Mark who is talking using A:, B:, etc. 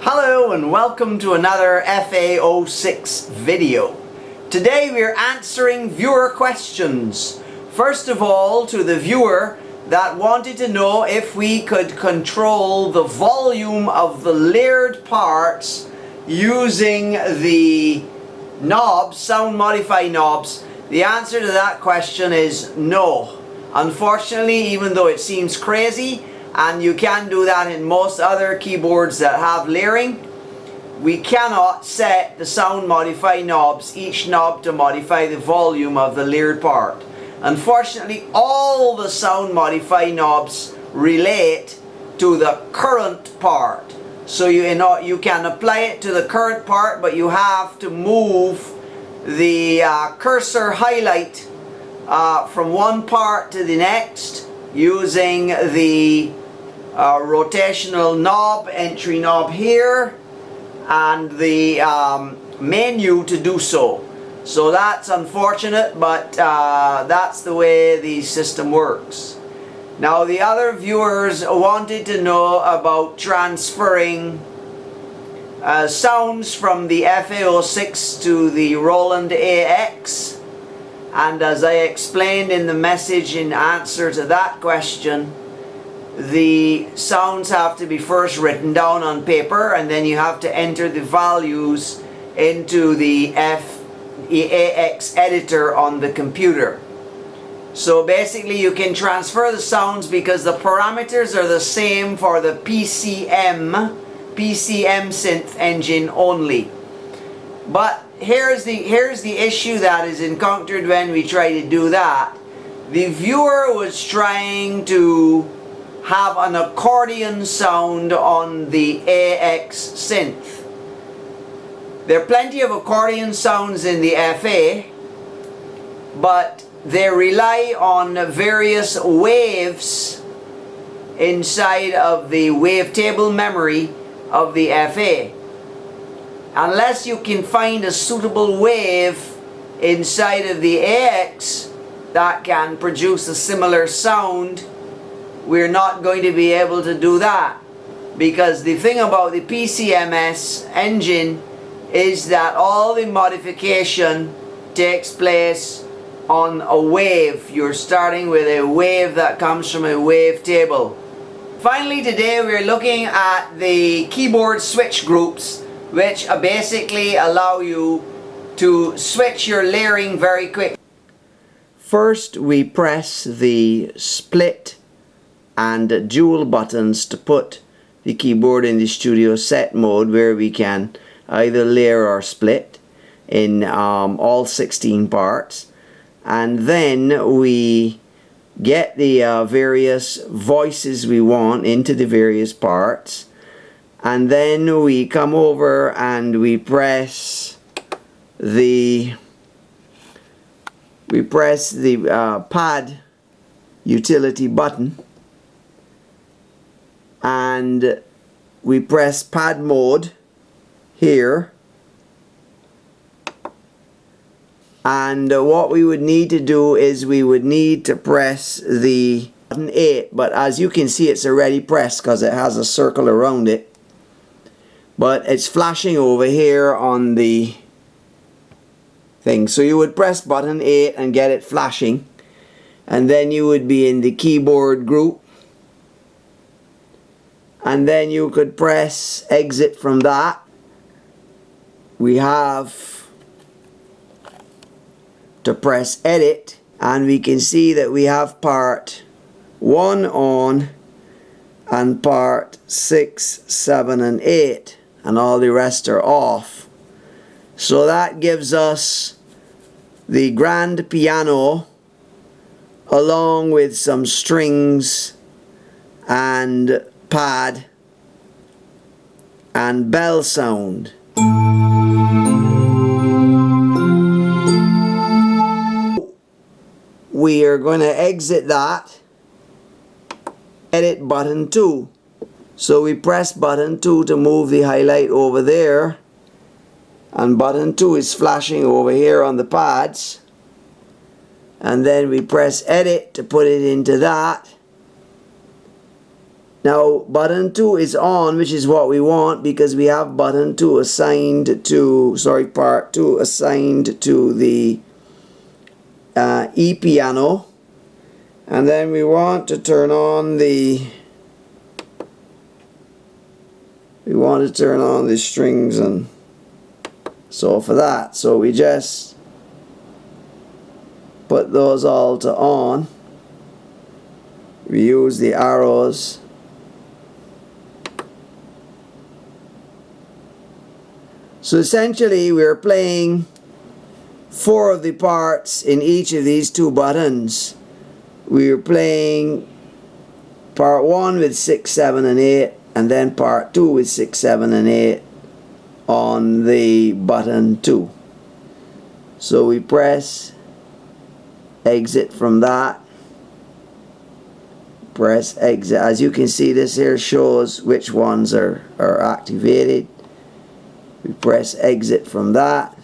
A: Hello and welcome to another FA-06 video. Today we are answering viewer questions. First of all, to the viewer that wanted to know if we could control the volume of the layered parts using the knobs, sound modify knobs. The answer to that question is no. Unfortunately, even though it seems crazy, and you can do that in most other keyboards that have layering, we cannot set the sound modify knobs, each knob to modify the volume of the layered part. Unfortunately, all the sound modify knobs relate to the current part. So you can apply it to the current part, but you have to move the cursor highlight from one part to the next using the rotational knob, entry knob here, and the menu to do so. So that's unfortunate, but that's the way the system works. Now the other viewers wanted to know about transferring sounds from the FA-06 to the Roland AX, and as I explained in the message in answer to that question, the sounds have to be first written down on paper, and then you have to enter the values into the AX editor on the computer. So basically you can transfer the sounds because the parameters are the same for the PCM synth engine only. But here's the issue that is encountered when we try to do that. The viewer was trying to have an accordion sound on the AX synth. There are plenty of accordion sounds in the FA, but they rely on various waves inside of the wavetable memory of the FA. Unless you can find a suitable wave inside of the AX that can produce a similar sound, we're not going to be able to do that, because the thing about the PCMS engine is that all the modification takes place on a wave. You're starting with a wave that comes from a wavetable. Finally, today we're looking at the keyboard switch groups, which basically allow you to switch your layering very quick. First, we press the split and dual buttons to put the keyboard in the studio set mode, where we can either layer or split in all 16 parts, and then we get the various voices we want into the various parts, and then we come over and we press the pad utility button, and we press pad mode here, and what we would need to do is we would need to press the button 8, but as you can see it's already pressed because it has a circle around it, but it's flashing over here on the thing. So you would press button 8 and get it flashing, and then you would be in the keyboard group, and then you could press exit from that. We have to press edit, and we can see that we have part 1 on and part 6, 7 and 8, and all the rest are off. So that gives us the grand piano along with some strings and pad and bell sound. We are going to exit that, edit button 2. So we press button 2 to move the highlight over there, and button 2 is flashing over here on the pads, and then we press edit to put it into that, Now button 2 is on, which is what we want because we have button 2 assigned to, part 2 assigned to the E piano. And then we want to turn on the strings, and so for that, so we just put those all to on. We use the arrows. So essentially we're playing 4 of the parts in each of these 2 buttons. We're playing part 1 with 6, 7 and 8, and then part 2 with 6, 7 and 8 on the button 2. So we press exit from that. Press exit. As you can see, this here shows which ones are activated. We press exit from that.